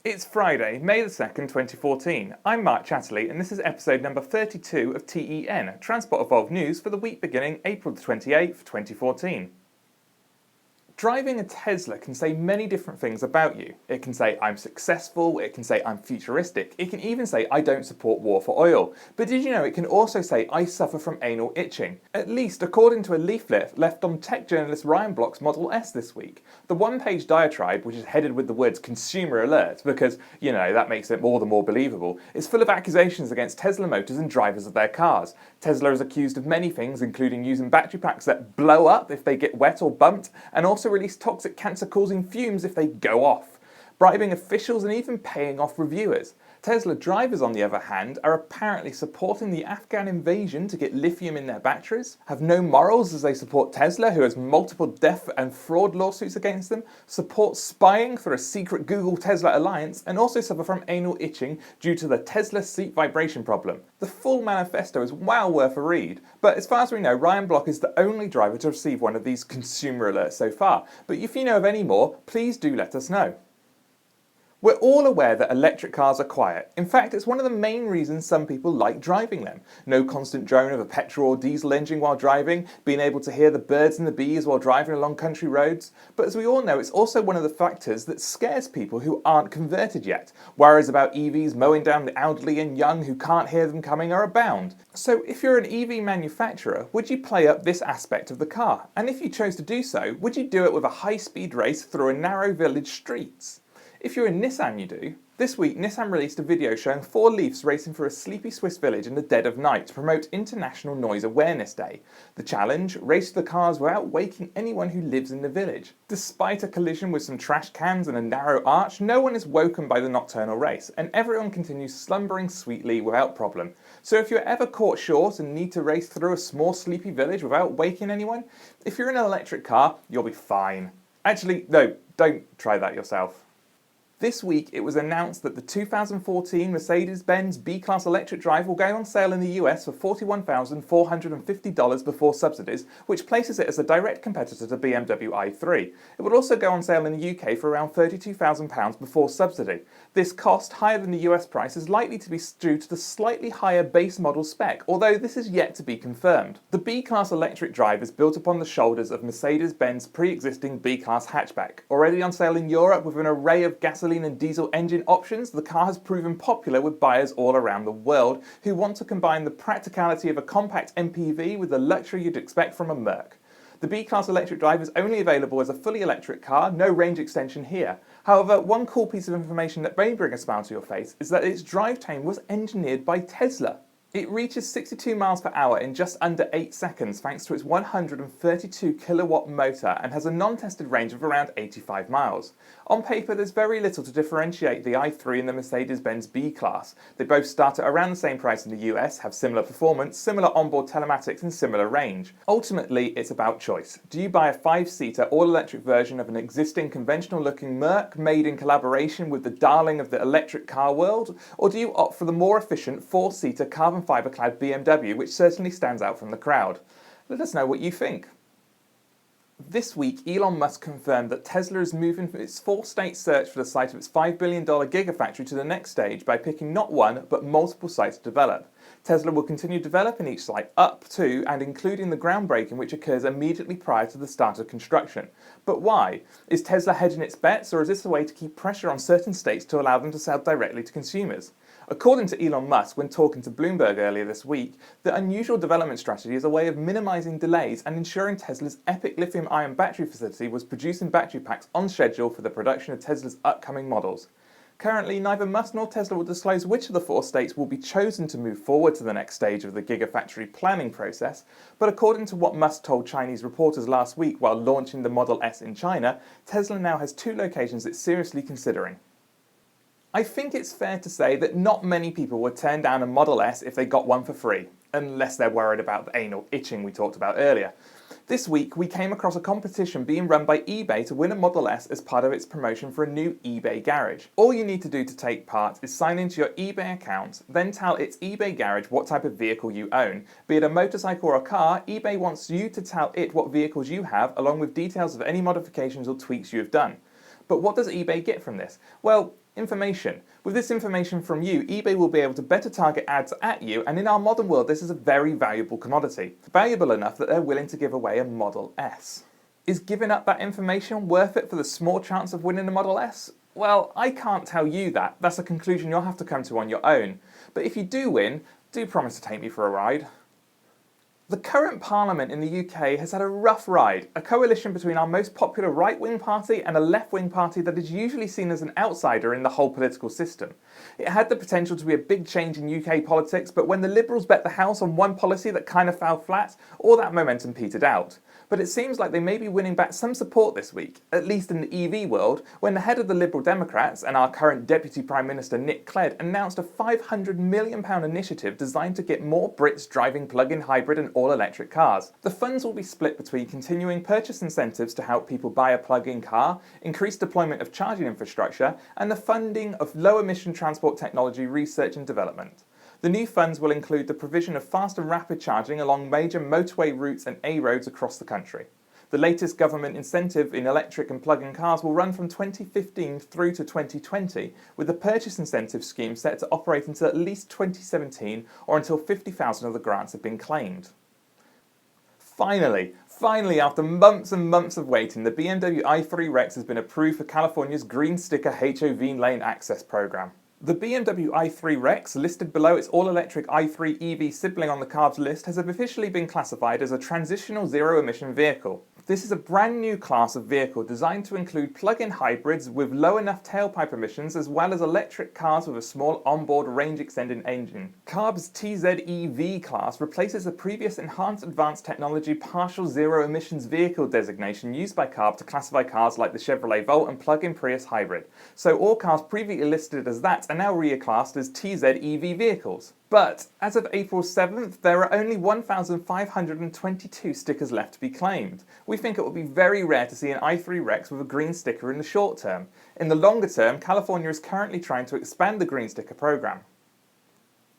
It's Friday, May the 2nd, 2014. I'm Mark Chatterley and this is episode number 32 of T.E.N, Transport Evolved News for the week beginning April the 28th, 2014. Driving a Tesla can say many different things about you. It can say I'm successful, it can say I'm futuristic, it can even say I don't support war for oil. But did you know it can also say I suffer from anal itching? At least according to a leaflet left on tech journalist Ryan Block's Model S this week. The one-page diatribe, which is headed with the words consumer alert because, you know, that makes it all the more believable, is full of accusations against Tesla motors and drivers of their cars. Tesla is accused of many things, including using battery packs that blow up if they get wet or bumped, and also release toxic cancer-causing fumes if they go off, bribing officials and even paying off reviewers. Tesla drivers, on the other hand, are apparently supporting the Afghan invasion to get lithium in their batteries, have no morals as they support Tesla, who has multiple death and fraud lawsuits against them, support spying through a secret Google-Tesla alliance, and also suffer from anal itching due to the Tesla seat vibration problem. The full manifesto is well worth a read, but as far as we know, Ryan Block is the only driver to receive one of these consumer alerts so far. But if you know of any more, please do let us know. We're all aware that electric cars are quiet. In fact, it's one of the main reasons some people like driving them. No constant drone of a petrol or diesel engine while driving, being able to hear the birds and the bees while driving along country roads. But as we all know, it's also one of the factors that scares people who aren't converted yet. Worries about EVs mowing down the elderly and young who can't hear them coming are abound. So if you're an EV manufacturer, would you play up this aspect of the car? And if you chose to do so, would you do it with a high-speed race through a narrow village streets? If you're in Nissan, you do. This week, Nissan released a video showing 4 Leafs racing through a sleepy Swiss village in the dead of night to promote International Noise Awareness Day. The challenge? Race the cars without waking anyone who lives in the village. Despite a collision with some trash cans and a narrow arch, no one is woken by the nocturnal race, and everyone continues slumbering sweetly without problem. So if you're ever caught short and need to race through a small sleepy village without waking anyone, if you're in an electric car, you'll be fine. Actually, no, don't try that yourself. This week it was announced that the 2014 Mercedes-Benz B-Class electric drive will go on sale in the US for $41,450 before subsidies, which places it as a direct competitor to BMW i3. It will also go on sale in the UK for around £32,000 before subsidy. This cost, higher than the US price, is likely to be due to the slightly higher base model spec, although this is yet to be confirmed. The B-Class electric drive is built upon the shoulders of Mercedes-Benz pre-existing B-Class hatchback. Already on sale in Europe with an array of gasoline and diesel engine options, the car has proven popular with buyers all around the world who want to combine the practicality of a compact MPV with the luxury you'd expect from a Merc. The B-Class electric drive is only available as a fully electric car, no range extension here. However, one cool piece of information that may bring a smile to your face is that its drivetrain was engineered by Tesla. It reaches 62 miles per hour in just under 8 seconds thanks to its 132 kilowatt motor and has a non-tested range of around 85 miles. On paper, there's very little to differentiate the i3 and the Mercedes-Benz B-Class. They both start at around the same price in the US, have similar performance, similar onboard telematics and similar range. Ultimately, it's about choice. Do you buy a 5-seater all-electric version of an existing conventional-looking Merc made in collaboration with the darling of the electric car world? Or do you opt for the more efficient 4-seater carbon fibre-clad BMW, which certainly stands out from the crowd? Let us know what you think. This week, Elon Musk confirmed that Tesla is moving its 4-state search for the site of its $5 billion gigafactory to the next stage by picking not one, but multiple sites to develop. Tesla will continue developing each site up to and including the groundbreaking which occurs immediately prior to the start of construction. But why? Is Tesla hedging its bets, or is this a way to keep pressure on certain states to allow them to sell directly to consumers? According to Elon Musk, when talking to Bloomberg earlier this week, the unusual development strategy is a way of minimising delays and ensuring Tesla's epic lithium-ion battery facility was producing battery packs on schedule for the production of Tesla's upcoming models. Currently, neither Musk nor Tesla will disclose which of the 4 states will be chosen to move forward to the next stage of the gigafactory planning process, but according to what Musk told Chinese reporters last week while launching the Model S in China, Tesla now has 2 locations it's seriously considering. I think it's fair to say that not many people would turn down a Model S if they got one for free, unless they're worried about the anal itching we talked about earlier. This week we came across a competition being run by eBay to win a Model S as part of its promotion for a new eBay garage. All you need to do to take part is sign into your eBay account, then tell its eBay garage what type of vehicle you own. Be it a motorcycle or a car, eBay wants you to tell it what vehicles you have along with details of any modifications or tweaks you have done. But what does eBay get from this? Well, Information. With this information from you, eBay will be able to better target ads at you, and in our modern world this is a very valuable commodity. Valuable enough that they're willing to give away a Model S. Is giving up that information worth it for the small chance of winning a Model S? Well, I can't tell you that. That's a conclusion you'll have to come to on your own. But if you do win, do promise to take me for a ride. The current parliament in the UK has had a rough ride, a coalition between our most popular right-wing party and a left-wing party that is usually seen as an outsider in the whole political system. It had the potential to be a big change in UK politics, but when the Liberals bet the house on one policy that kind of fell flat, all that momentum petered out. But it seems like they may be winning back some support this week, at least in the EV world, when the head of the Liberal Democrats and our current Deputy Prime Minister Nick Clegg announced a £500 million initiative designed to get more Brits driving plug-in hybrid and all-electric cars. The funds will be split between continuing purchase incentives to help people buy a plug-in car, increased deployment of charging infrastructure, and the funding of low-emission transport technology research and development. The new funds will include the provision of fast and rapid charging along major motorway routes and A roads across the country. The latest government incentive in electric and plug-in cars will run from 2015 through to 2020, with the purchase incentive scheme set to operate until at least 2017 or until 50,000 of the grants have been claimed. Finally, after months and months of waiting, the BMW i3 Rex has been approved for California's Green Sticker HOV lane access program. The BMW i3 Rex, listed below its all-electric i3 EV sibling on the CARB's list, has officially been classified as a transitional zero-emission vehicle. This is a brand new class of vehicle designed to include plug-in hybrids with low enough tailpipe emissions as well as electric cars with a small onboard range-extending engine. CARB's TZEV class replaces the previous Enhanced Advanced Technology Partial Zero Emissions Vehicle designation used by CARB to classify cars like the Chevrolet Volt and plug-in Prius hybrid. So all cars previously listed as that are now reclassed as TZEV vehicles. But as of April 7th, there are only 1,522 stickers left to be claimed. We think it will be very rare to see an i3 Rex with a green sticker in the short term. In the longer term, California is currently trying to expand the green sticker program.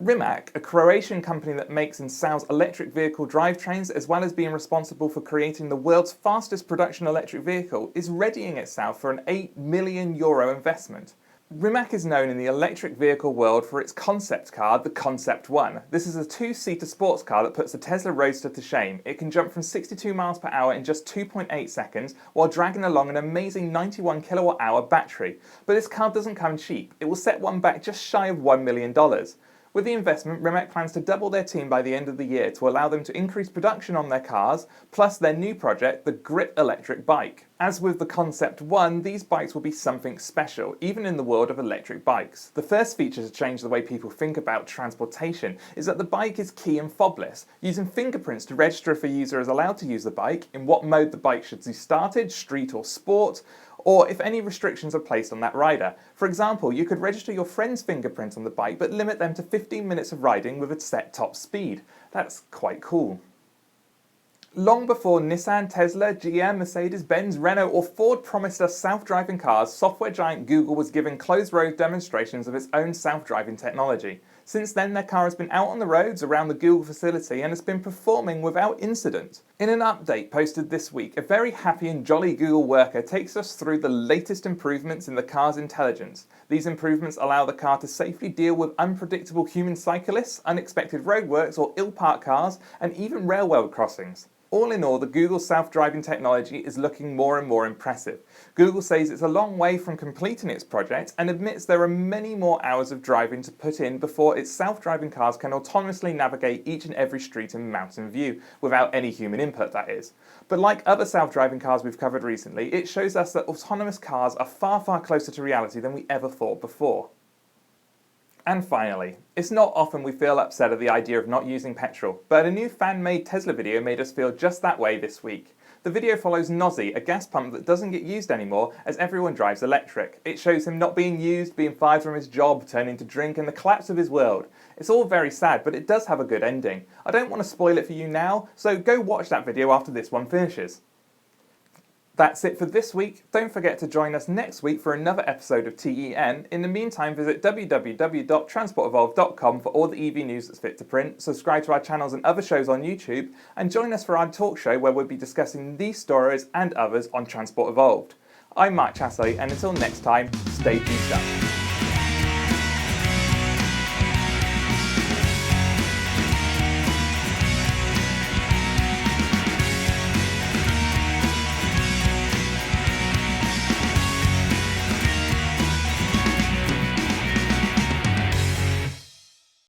Rimac, a Croatian company that makes and sells electric vehicle drivetrains as well as being responsible for creating the world's fastest production electric vehicle, is readying itself for an €8 million investment. Rimac is known in the electric vehicle world for its concept car, the Concept 1. This is a two-seater sports car that puts the Tesla Roadster to shame. It can jump from 62 miles per hour in just 2.8 seconds while dragging along an amazing 91 kilowatt-hour battery. But this car doesn't come cheap. It will set one back just shy of $1 million. With the investment, Rimac plans to double their team by the end of the year to allow them to increase production on their cars, plus their new project, the Grip electric bike. As with the Concept 1, these bikes will be something special, even in the world of electric bikes. The first feature to change the way people think about transportation is that the bike is key and fobless, using fingerprints to register if a user is allowed to use the bike, in what mode the bike should be started, street or sport, or if any restrictions are placed on that rider. For example, you could register your friend's fingerprint on the bike but limit them to 15 minutes of riding with a set top speed. That's quite cool. Long before Nissan, Tesla, GM, Mercedes-Benz, Renault or Ford promised us self-driving cars, software giant Google was given closed-road demonstrations of its own self-driving technology. Since then, their car has been out on the roads around the Google facility and has been performing without incident. In an update posted this week, a very happy and jolly Google worker takes us through the latest improvements in the car's intelligence. These improvements allow the car to safely deal with unpredictable human cyclists, unexpected roadworks or ill-parked cars, and even railroad crossings. All in all, the Google self-driving technology is looking more and more impressive. Google says it's a long way from completing its project and admits there are many more hours of driving to put in before its self-driving cars can autonomously navigate each and every street in Mountain View, without any human input, that is. But like other self-driving cars we've covered recently, it shows us that autonomous cars are far, far closer to reality than we ever thought before. And finally, it's not often we feel upset at the idea of not using petrol, but a new fan-made Tesla video made us feel just that way this week. The video follows Nozzy, a gas pump that doesn't get used anymore as everyone drives electric. It shows him not being used, being fired from his job, turning to drink, and the collapse of his world. It's all very sad, but it does have a good ending. I don't want to spoil it for you now, so go watch that video after this one finishes. That's it for this week. Don't forget to join us next week for another episode of T.E.N. In the meantime, visit www.transportevolved.com for all the EV news that's fit to print, subscribe to our channels and other shows on YouTube, and join us for our talk show where we'll be discussing these stories and others on Transport Evolved. I'm Mark Chatterley, and until next time, stay juiced up.